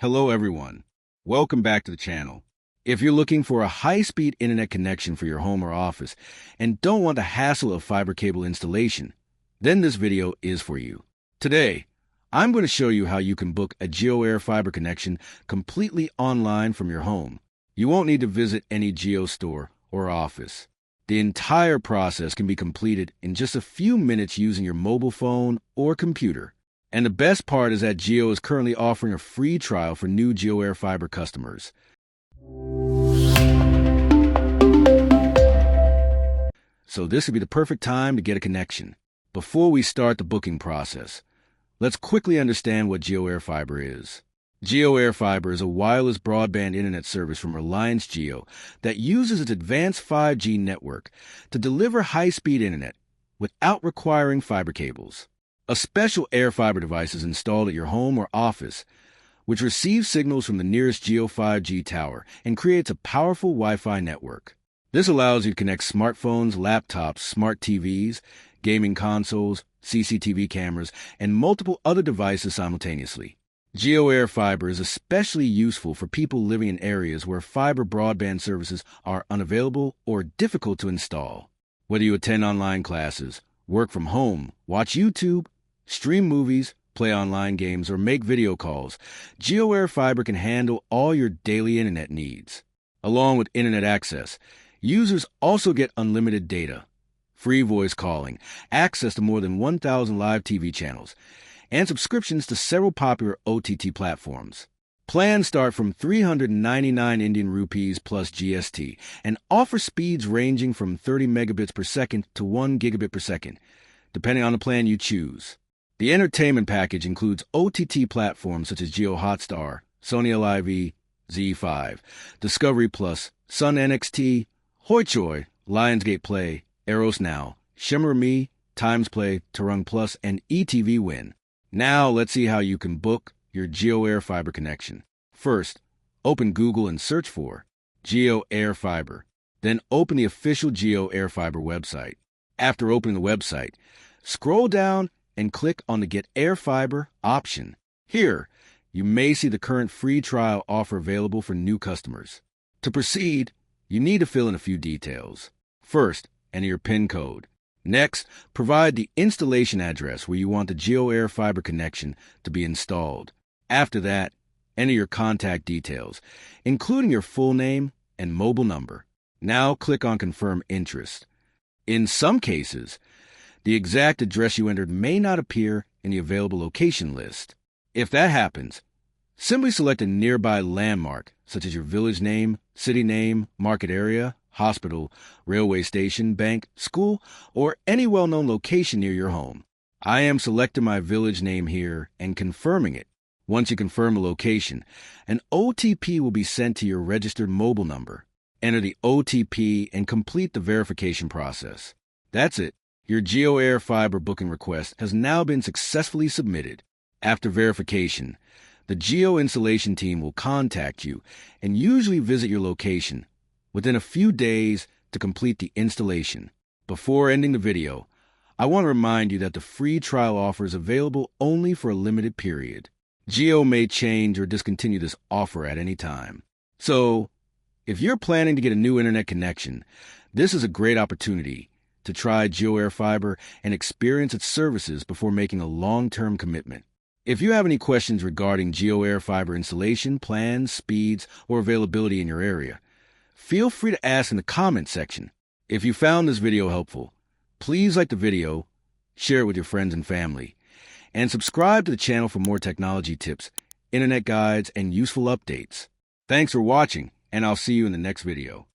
Hello everyone. Welcome back to the channel. If you're looking for a high-speed internet connection for your home or office and don't want the hassle of fiber cable installation, then this video is for you. Today, I'm going to show you how you can book a Jio AirFiber connection completely online from your home. You won't need to visit any Jio Store or office. The entire process can be completed in just a few minutes using your mobile phone or computer. And the best part is that Jio is currently offering a free trial for new Jio AirFiber customers. So this would be the perfect time to get a connection. Before we start the booking process, let's quickly understand what Jio AirFiber is. Jio AirFiber is a wireless broadband internet service from Reliance Jio that uses its advanced 5G network to deliver high-speed internet without requiring fiber cables. A special AirFiber device is installed at your home or office, which receives signals from the nearest Jio 5G tower and creates a powerful Wi-Fi network. This allows you to connect smartphones, laptops, smart TVs, gaming consoles, CCTV cameras, and multiple other devices simultaneously. Jio AirFiber is especially useful for people living in areas where fiber broadband services are unavailable or difficult to install. Whether you attend online classes, work from home, watch YouTube, stream movies, play online games, or make video calls, Jio AirFiber can handle all your daily internet needs. Along with internet access, users also get unlimited data, free voice calling, access to more than 1,000 live TV channels, and subscriptions to several popular OTT platforms. Plans start from 399 Indian rupees plus GST and offer speeds ranging from 30 megabits per second to 1 gigabit per second, depending on the plan you choose. The entertainment package includes OTT platforms such as Jio Hotstar, Sony LIV, Z5, Discovery Plus, Sun NXT, Hoichoi, Lionsgate Play, Eros Now, Shimmer Me, Times Play, Tarung Plus, and ETV Win. Now let's see how you can book your Jio AirFiber connection. First, open Google and search for Jio AirFiber. Then open the official Jio AirFiber website. After opening the website, scroll down and click on the Get AirFiber option. Here, you may see the current free trial offer available for new customers. To proceed, you need to fill in a few details. First, enter your PIN code. Next, provide the installation address where you want the Jio AirFiber connection to be installed. After that, enter your contact details, including your full name and mobile number. Now click on Confirm Interest. In some cases, the exact address you entered may not appear in the available location list. If that happens, simply select a nearby landmark, such as your village name, city name, market area, hospital, railway station, bank, school, or any well-known location near your home. I am selecting my village name here and confirming it. Once you confirm a location, an OTP will be sent to your registered mobile number. Enter the OTP and complete the verification process. That's it. Your Jio AirFiber booking request has now been successfully submitted. After verification, the Jio installation team will contact you and usually visit your location within a few days to complete the installation. Before ending the video, I want to remind you that the free trial offer is available only for a limited period. Jio may change or discontinue this offer at any time. So, if you're planning to get a new internet connection, this is a great opportunity to try Jio AirFiber and experience its services before making a long-term commitment. If you have any questions regarding Jio AirFiber installation, plans, speeds, or availability in your area, feel free to ask in the comment section. If you found this video helpful, please like the video, share it with your friends and family, and subscribe to the channel for more technology tips, internet guides, and useful updates. Thanks for watching, and I'll see you in the next video.